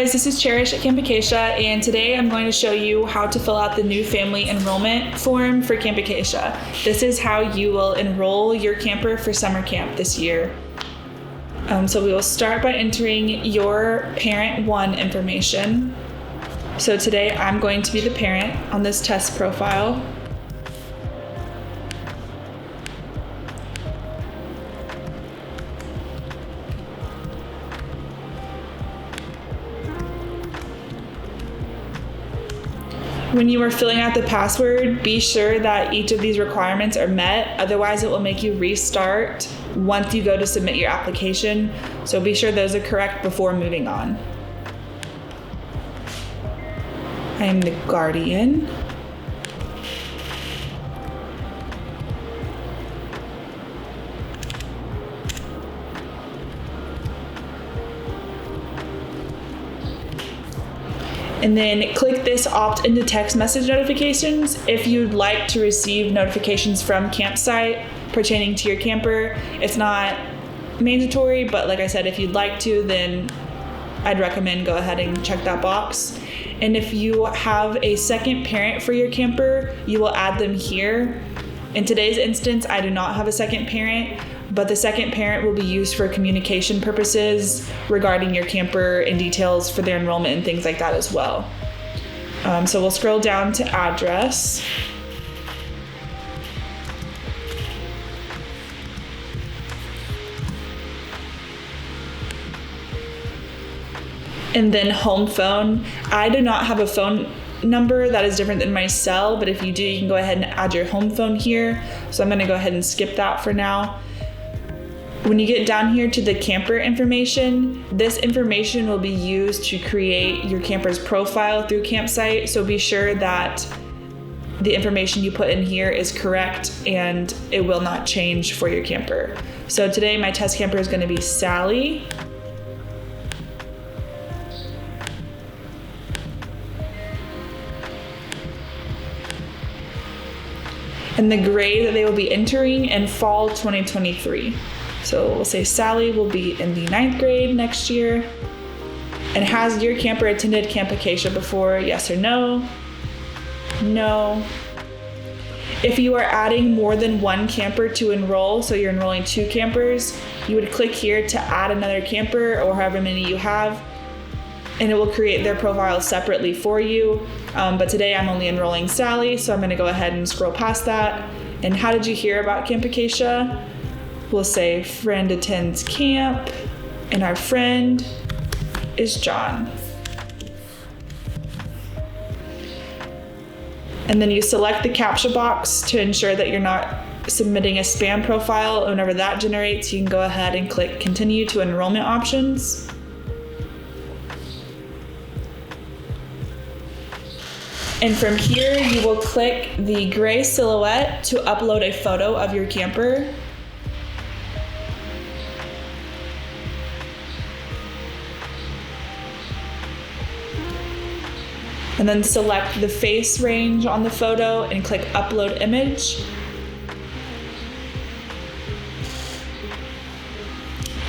guys, this is Cherish at Camp Acacia, and today I'm going to show you how to fill out the new family enrollment form for Camp Acacia. This is how you will enroll your camper for summer camp this year. So we will start by entering your parent 1 information. So today I'm going to be the parent on this test profile. When you are filling out the password, be sure that each of these requirements are met. Otherwise, it will make you restart once you go to submit your application. So be sure those are correct before moving on. I am the guardian. And then click this opt into text message notifications if you'd like to receive notifications from campsite pertaining to your camper. It's not mandatory, but like I said, if you'd like to, then I'd recommend go ahead and check that box. And if you have a second parent for your camper, you will add them here. In today's instance, I do not have a second parent, but the second parent will be used for communication purposes regarding your camper and details for their enrollment and things like that as well. So we'll scroll down to address. And then home phone. I do not have a phone number that is different than my cell, but if you do, you can go ahead and add your home phone here. So I'm gonna go ahead and skip that for now. When you get down here to the camper information, this information will be used to create your camper's profile through Campsite. So be sure that the information you put in here is correct and it will not change for your camper. So today my test camper is gonna be Sally. And the grade that they will be entering in fall 2023. So we'll say Sally will be in the 9th grade next year. And has your camper attended Camp Acacia before? Yes or no? No. If you are adding more than one camper to enroll, so you're enrolling 2 campers, you would click here to add another camper or however many you have, and it will create their profile separately for you. But today I'm only enrolling Sally, so I'm gonna go ahead and scroll past that. And how did you hear about Camp Acacia? We'll say friend attends camp, and our friend is John. And then you select the CAPTCHA box to ensure that you're not submitting a spam profile. Whenever that generates, you can go ahead and click continue to enrollment options. And from here, you will click the gray silhouette to upload a photo of your camper. And then select the face range on the photo and click upload image.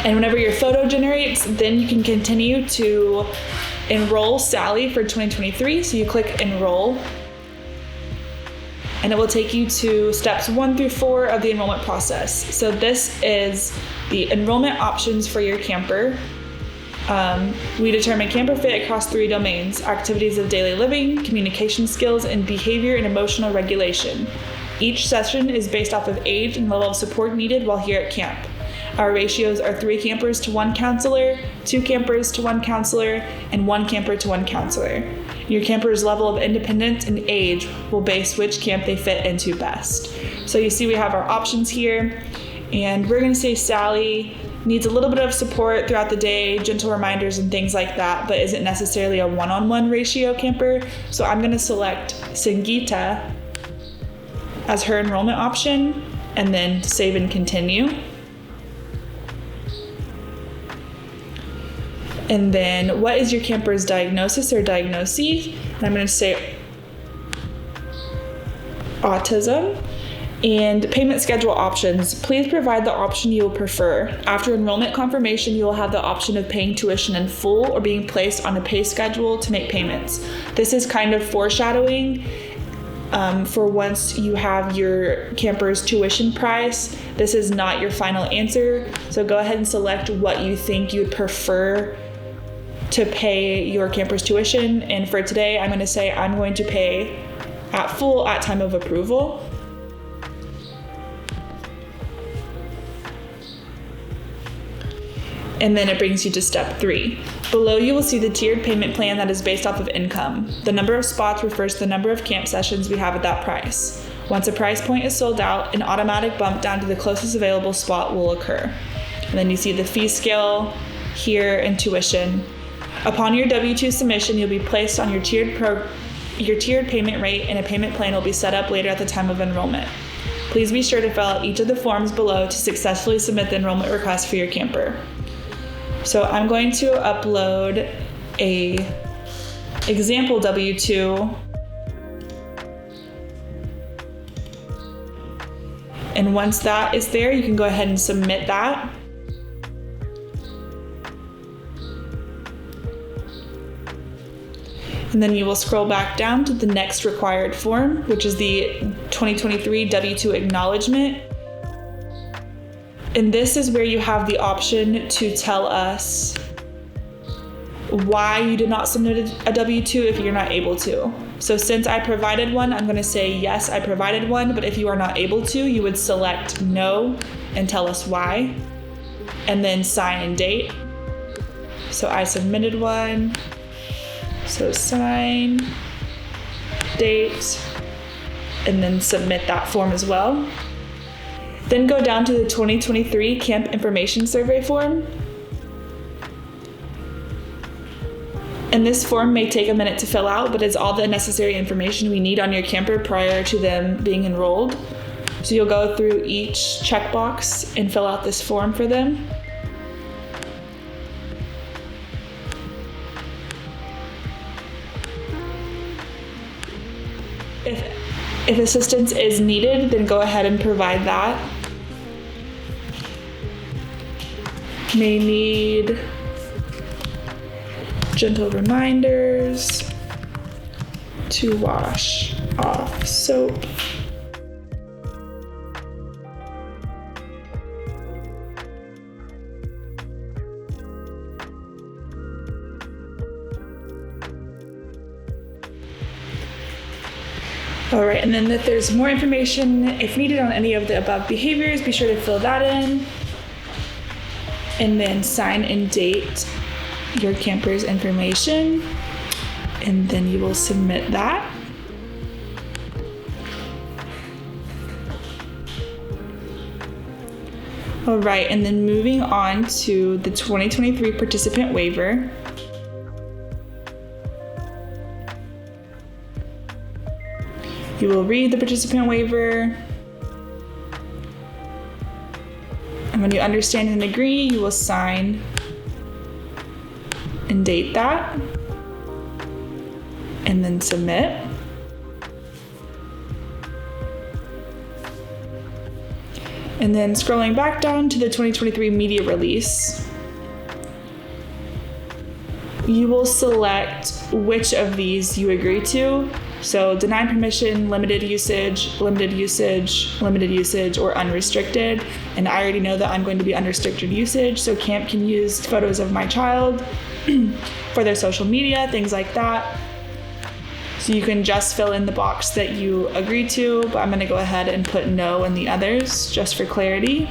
And whenever your photo generates, then you can continue to enroll Sally for 2023. So you click enroll, and it will take you to steps 1 through 4 of the enrollment process. So this is the enrollment options for your camper. We determine camper fit across 3 domains: activities of daily living, communication skills, and behavior and emotional regulation. Each session is based off of age and level of support needed while here at camp. Our ratios are 3 campers to 1 counselor, 2 campers to 1 counselor, and 1 camper to 1 counselor. Your camper's level of independence and age will base which camp they fit into best. So you see we have our options here, and we're gonna say Sally needs a little bit of support throughout the day, gentle reminders and things like that, but isn't necessarily a 1-on-1 ratio camper. So I'm gonna select Sangeeta as her enrollment option, and then save and continue. And then what is your camper's diagnosis or diagnoses? And I'm gonna say autism. And payment schedule options. Please provide the option you will prefer. After enrollment confirmation, you will have the option of paying tuition in full or being placed on a pay schedule to make payments. This is kind of foreshadowing for once you have your camper's tuition price. This is not your final answer, so go ahead and select what you think you'd prefer to pay your camper's tuition. And for today, I'm going to say I'm going to pay at full at time of approval. And then it brings you to step 3. Below you will see the tiered payment plan that is based off of income. The number of spots refers to the number of camp sessions we have at that price. Once a price point is sold out, an automatic bump down to the closest available spot will occur. And then you see the fee scale here and tuition. Upon your W-2 submission, you'll be placed on your tiered payment rate, and a payment plan will be set up later at the time of enrollment. Please be sure to fill out each of the forms below to successfully submit the enrollment request for your camper. So I'm going to upload a example W-2, and once that is there, you can go ahead and submit that. And then you will scroll back down to the next required form, which is the 2023 W-2 acknowledgement. And this is where you have the option to tell us why you did not submit a W-2 if you're not able to. So since I provided one, I'm going to say yes, I provided one, but if you are not able to, you would select no and tell us why, and then sign and date. So I submitted one, so sign, date, and then submit that form as well. Then go down to the 2023 Camp Information Survey form. And this form may take a minute to fill out, but it's all the necessary information we need on your camper prior to them being enrolled. So you'll go through each checkbox and fill out this form for them. If assistance is needed, then go ahead and provide that. May need gentle reminders to wash off soap. All right, and then if there's more information, if needed, on any of the above behaviors, be sure to fill that in. And then sign and date your camper's information. And then you will submit that. All right, and then moving on to the 2023 participant waiver. You will read the participant waiver. And when you understand and agree, you will sign and date that, and then submit. And then scrolling back down to the 2023 media release, you will select which of these you agree to. So denied permission, limited usage, limited usage, limited usage, or unrestricted. And I already know that I'm going to be unrestricted usage, so camp can use photos of my child for their social media, things like that. So you can just fill in the box that you agree to, but I'm gonna go ahead and put no in the others just for clarity.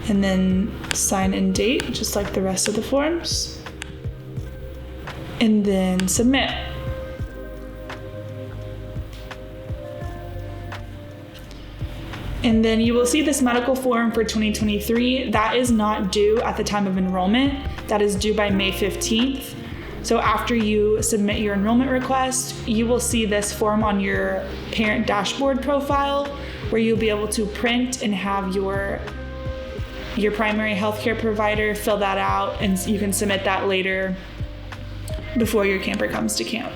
And then sign and date, just like the rest of the forms. And then submit. And then you will see this medical form for 2023. That is not due at the time of enrollment. That is due by May 15th. So after you submit your enrollment request, you will see this form on your parent dashboard profile, where you'll be able to print and have your primary healthcare provider fill that out, and you can submit that later before your camper comes to camp.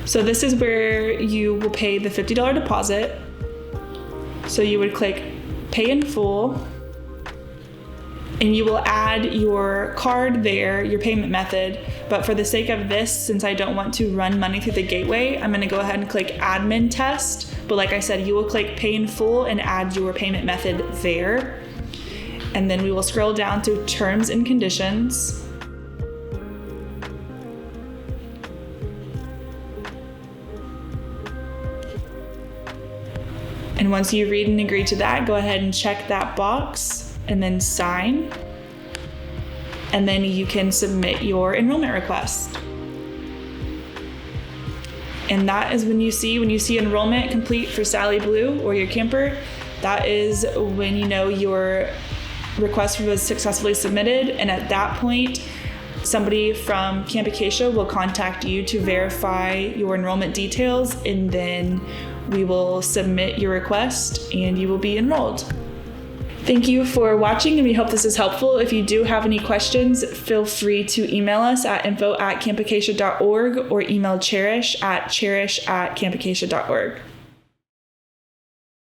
So this is where you will pay the $50 deposit. So you would click Pay in Full, and you will add your card there, your payment method. But for the sake of this, since I don't want to run money through the gateway, I'm gonna go ahead and click Admin Test. But like I said, you will click Pay in Full and add your payment method there. And then we will scroll down to Terms and Conditions. And once you read and agree to that, go ahead and check that box and then sign. And then you can submit your enrollment request. And that is when you see enrollment complete for Sally Blue or your camper, that is when you know your request was successfully submitted. And at that point, somebody from Camp Acacia will contact you to verify your enrollment details, and then we will submit your request and you will be enrolled. Thank you for watching, and we hope this is helpful. If you do have any questions, feel free to email us at info@campacacia.org or email cherish@campacacia.org.